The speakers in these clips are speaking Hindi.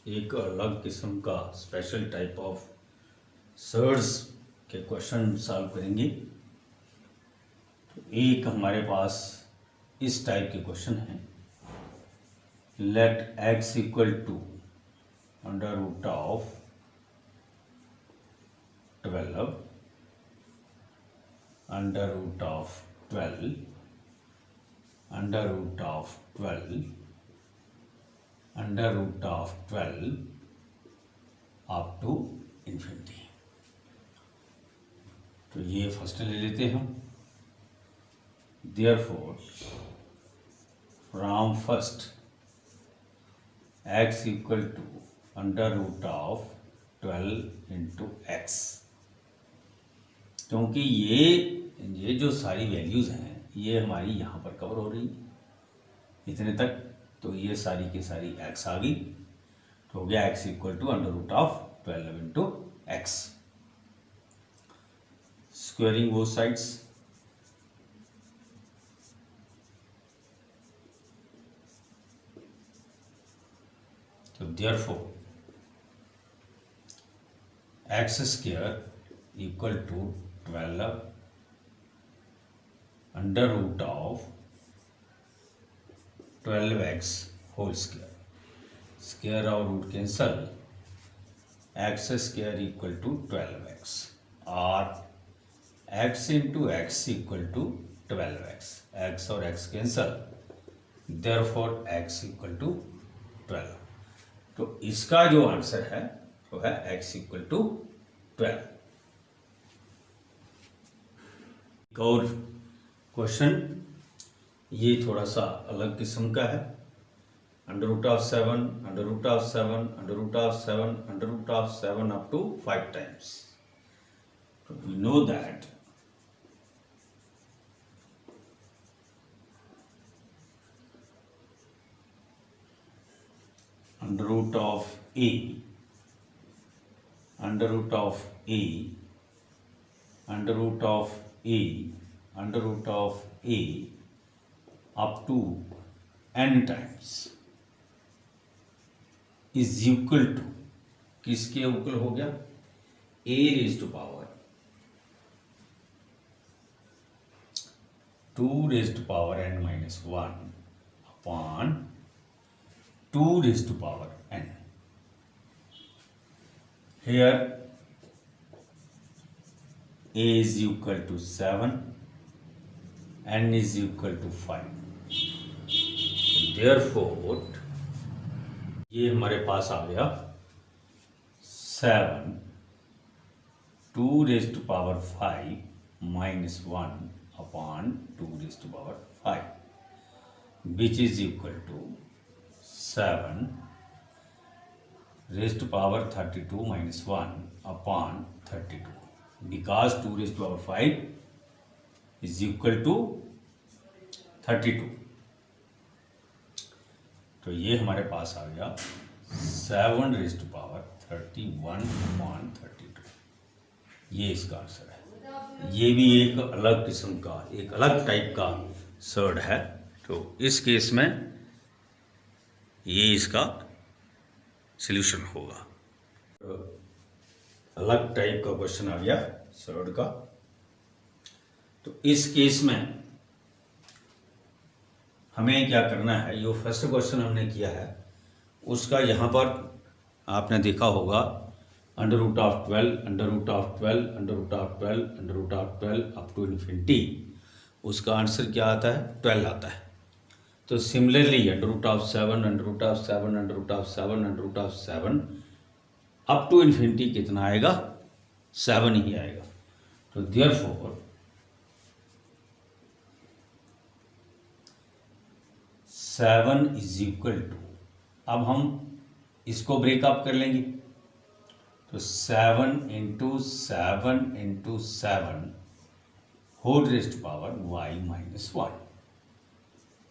एक अलग किस्म का स्पेशल टाइप ऑफ सर्ड्स के क्वेश्चन सॉल्व करेंगे। तो एक हमारे पास इस टाइप के क्वेश्चन हैं। Let x equal to under root of 12 under root of 12 under root of 12 under root of 12 up to infinity. तो ये फर्स्ट ले लेते हैं हम। Therefore from first x equal to under root of 12 into x, क्योंकि ये जो सारी वैल्यूज़ हैं ये हमारी यहाँ पर कवर हो रही है इतने तक, तो ये सारी की सारी x आ गई। तो हो गया x equal to under root of 12 into X. Squaring both sides, तो therefore x square equal to 12 under root of 12x whole square. Square और root cancel, x square equal to 12x और x into X equal to 12x। x और x cancel, therefore x equal to 12। तो इसका जो आंसर है वो है x इक्वल टू 12। एक और क्वेश्चन, ये थोड़ा सा अलग किस्म का है। Under root of 7 under root of 7 under root of 7 under root of 7 up to 5 times. तो we know that under root of a under root of a under root of a under root of a up to n times is equal to, किसके इक्वल हो गया? a raise to power 2 raise to power n minus 1 upon 2 raise to power n। Here a is equal to 7, n is equal to 5. Therefore ये हमारे पास आ गया 7 2 raise to power 5 minus 1 upon 2 raise to power 5 which is equal to 7 raised to power 32 minus 1 upon 32, because 2 raised to power 5 is equal to 32। तो ये हमारे पास आ गया 7 raised to power 31 upon 32। ये इसका आंसर है। ये भी एक अलग किस्म का, एक अलग टाइप का सर्ड है। तो इस केस में ये इसका सॉल्यूशन होगा। अलग टाइप का क्वेश्चन आ गया सर्ड का। तो इस केस में हमें क्या करना है, जो फर्स्ट क्वेश्चन हमने किया है उसका यहाँ पर आपने देखा होगा under root of 12 under root of 12 under root of 12 under root of 12 up to infinity. उसका आंसर क्या आता है? 12 आता है। तो similarly under root of 7 under root of 7 under root of 7 under root of 7 up to infinity कितना आएगा? 7 ही आएगा। तो देयरफॉर 7 इज इक्वल टू, अब हम इसको ब्रेकअप कर लेंगे। तो 7 into 7 into 7 whole raised to power y minus 1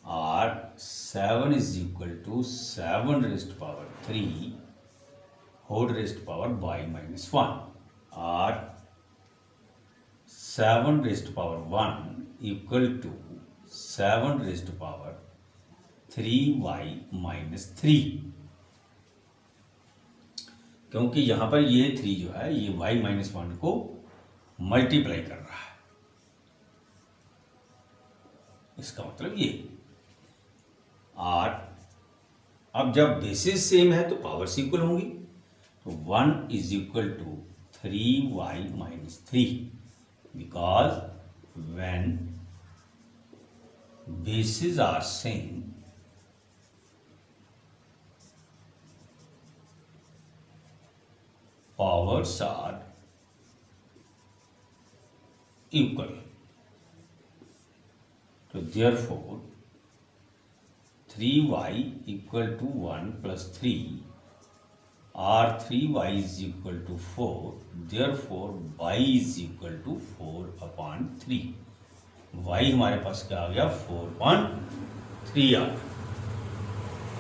और 7 is equal to 7 raised to power 3 whole raised to power y minus 1 और 7 raised to power 1 equal to 7 raised to power 3y minus 3। क्योंकि यहाँ पर ये 3 जो है ये y-1 को मल्टीप्लाई कर रहा है, इसका मतलब ये। और अब जब बेसिस सेम है तो पावर्स इक्वल होंगी, तो 1 is equal to 3y-3, because when bases are same, powers are equal. So therefore 3y equal to 1 plus 3 or 3y is equal to 4, therefore y is equal to 4 upon 3. y हमारे पास क्या आ गया, 4/3 आ गया।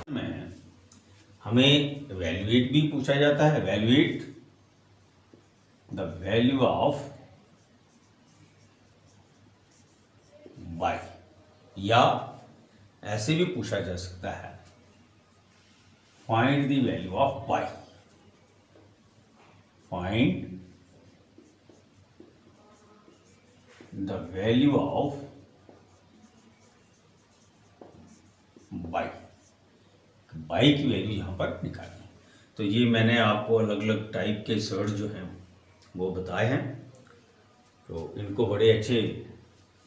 में हमें एवेल्युएट भी पूछा जाता है, evaluate the value of y, या ऐसे भी पूछा जा सकता है, find the value of y, find the value of y की वैल्यू यहाँ पर निकालनी। तो ये मैंने आपको अलग अलग टाइप के सर्च जो हैं वो बताए हैं, तो इनको बड़े अच्छे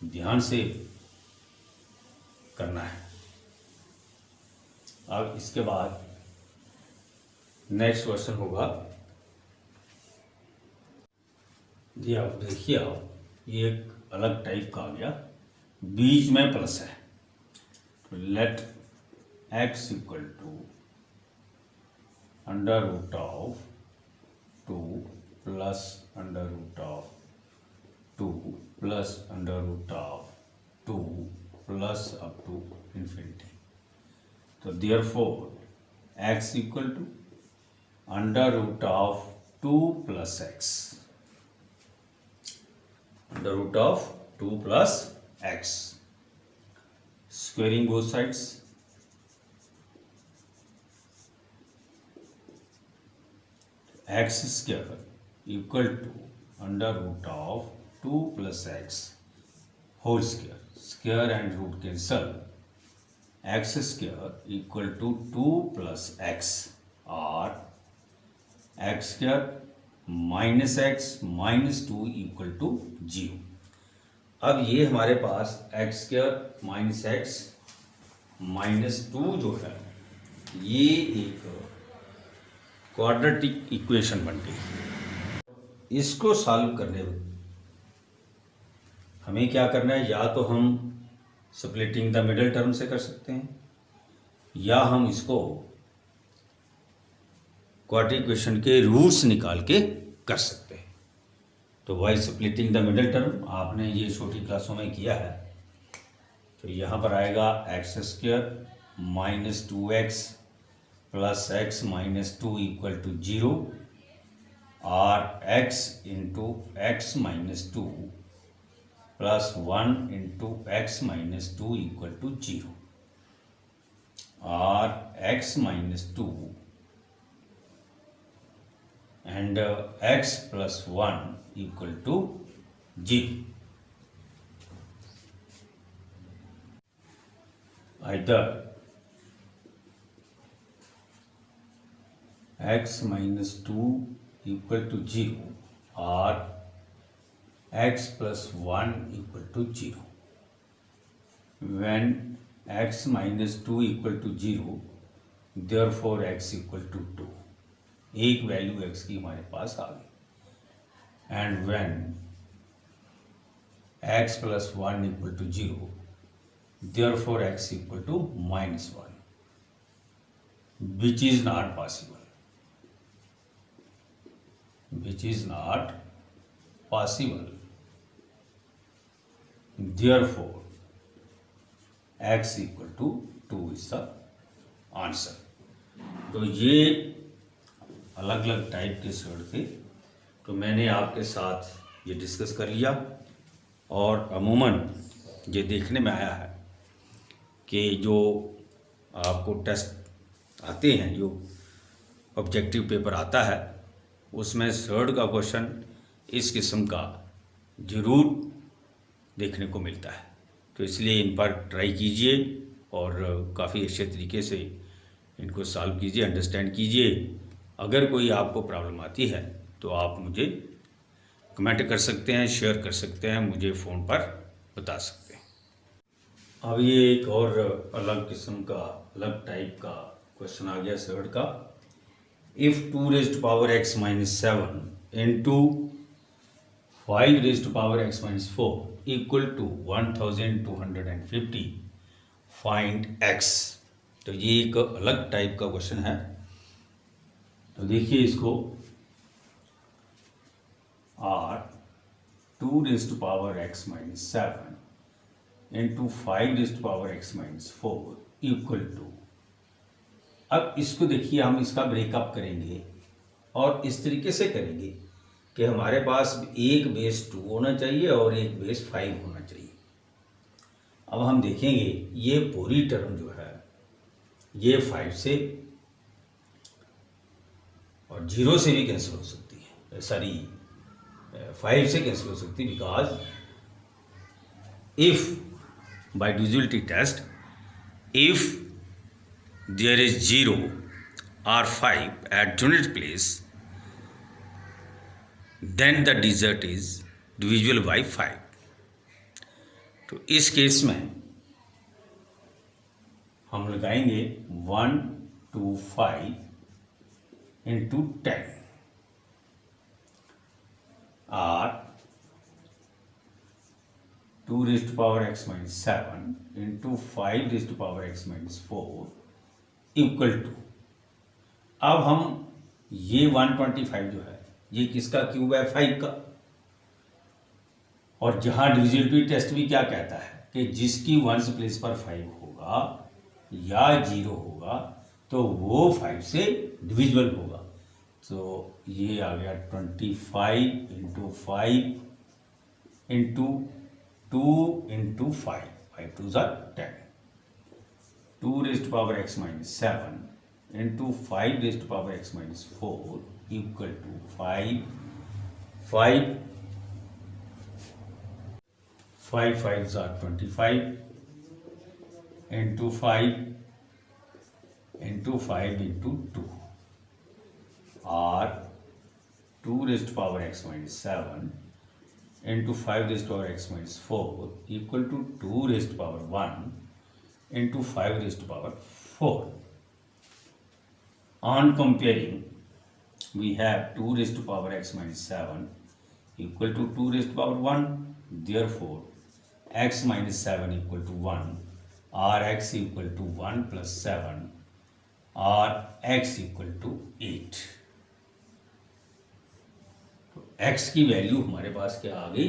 ध्यान से करना है। अब इसके बाद नेक्स्ट क्वेश्चन होगा, ये आप देखिए, आप ये एक अलग टाइप का आ गया, बीच में प्लस है, तो let x equal to under root of 2 plus under root of 2 plus under root of 2 plus up to infinity. तो therefore x equal to under root of 2 plus x, under root of 2 plus x, squaring both sides, x square equal to under root of 2 plus x whole square, square and root cancel, x square equal to 2 plus x or x square minus X minus 2 equal to 0। अब ये हमारे पास X square minus X minus 2 जो है ये एक क्वाड्रेटिक इक्वेशन बन गई। इसको सॉल्व करने में हमें क्या करना है, या तो हम स्प्लिटिंग द मिडिल टर्म से कर सकते हैं, या हम इसको क्वाड्रेटिक इक्वेशन के रूट्स निकाल के कर सकते हैं। तो by splitting the middle term आपने ये छोटी क्लासों में किया है, तो यहाँ पर आएगा x square minus 2x plus x minus 2 equal to 0 और x into x minus 2 plus 1 into x minus 2 equal to 0 और x minus 2 and x plus 1 equal to 0. Either x minus 2 equal to 0 or x plus 1 equal to 0. When x minus 2 equal to 0, therefore x equal to 2. एक वैल्यू x की हमारे पास आ गई। And when x plus 1 equal to 0, therefore x equal to minus 1, which is not possible, which is not possible, therefore x equal to 2 is the answer. तो ये अलग अलग टाइप के सर्ट थे, तो मैंने आपके साथ ये डिस्कस कर लिया। और अमूमन ये देखने में आया है कि जो आपको टेस्ट आते हैं, जो ऑब्जेक्टिव पेपर आता है, उसमें थर्ड का क्वेश्चन इस किस्म का ज़रूर देखने को मिलता है। तो इसलिए इन पर ट्राई कीजिए और काफ़ी अच्छे तरीके से इनको सॉल्व कीजिए, अंडरस्टैंड कीजिए। अगर कोई आपको प्रॉब्लम आती है तो आप मुझे कमेंट कर सकते हैं, शेयर कर सकते हैं, मुझे फ़ोन पर बता सकते हैं। अब ये एक और अलग किस्म का, अलग टाइप का क्वेश्चन आ गया थर्ड का। If 2 raised to power x minus 7 into 5 raised to power x minus 4 equal to 1250, find x। तो ये एक अलग टाइप का क्वेश्चन है। तो देखिए इसको, r 2 raised to power x minus 7 into 5 raised to power x minus 4 equal to. अब इसको देखिए, हम इसका ब्रेकअप करेंगे और इस तरीके से करेंगे कि हमारे पास एक बेस 2 होना चाहिए और एक बेस 5 होना चाहिए। अब हम देखेंगे ये पूरी टर्म जो है ये 5 से और 0 से भी कैंसिल हो सकती है, सॉरी 5 से कैंसिल हो सकती है, because if by divisibility test if there is 0 or 5 at unit place, then the digit is divisible by 5। तो इस केस में हम लगाएंगे 125 into 10 or 2 raised to power x minus 7 into 5 raised to power x minus 4 equal to. अब हम ये 125 जो है ये किसका क्यूब है, 5 का। और जहां डिविजिबिलिटी टेस्ट भी क्या कहता है कि जिसकी 1s प्लेस पर 5 होगा या 0 होगा तो वो 5 से डिविजिबल होगा। तो ये आ गया 25 into 5 into 2 into 5, 5 2s are 10, 2 raised to power x minus 7 into 5 raised to power x minus 4 equal to 5 5s are 25 into 5 into 5 into 2 or 2 raised to power x minus 7 into 5 raised to power x minus 4 equal to 2 raised to power 1 into 5 raised to power 4. On comparing, we have 2 raised to power x minus 7 equal to 2 raised to power 1. Therefore, x minus 7 equal to 1 or x equal to 1 plus 7 or x equal to 8. तो x की वैल्यू हमारे पास क्या आ गई,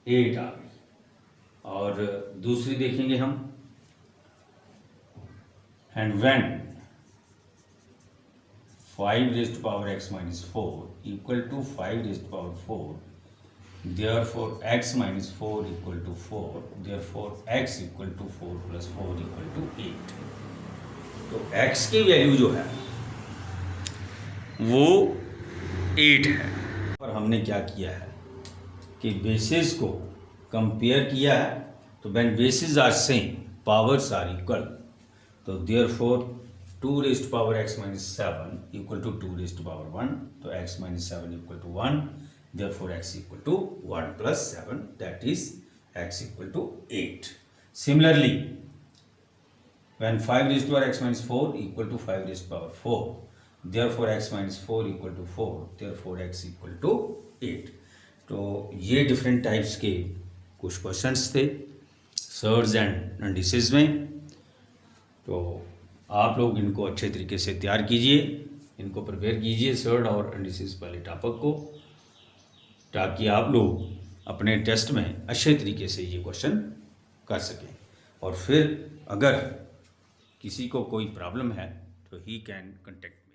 8 आ गई। और दूसरी देखेंगे हम, and when 5 raised to power x minus 4 equal to 5 raised to power 4, therefore x minus 4 equal to 4, therefore x equal to 4 plus 4 equal to 8। तो x की वैल्यू जो है वो 8 है। और हमने क्या किया है कि बेसिस को कंपेयर किया है। तो when bases are same powers are equal, तो therefore 2 raised to power x minus 7 equal to 2 raised to power 1, तो x minus 7 equal to 1, therefore x equal to 1 plus 7, that is x equal to 8। Similarly, when 5 raised to power x minus 4 equal to 5 raised to power 4, therefore x minus 4 equal to 4, therefore x equal to 8। तो ये डिफरेंट टाइप्स के कुछ क्वेश्चंस थे सर्ड्स एंड इंडिसेस में। तो आप लोग इनको अच्छे तरीके से तैयार कीजिए, इनको प्रिपेयर कीजिए सर्ड और इंडिसेस वाले टॉपिक को, ताकि आप लोग अपने टेस्ट में अच्छे तरीके से ये क्वेश्चन कर सकें। और फिर अगर किसी को कोई प्रॉब्लम है तो ही कैन कॉन्टेक्ट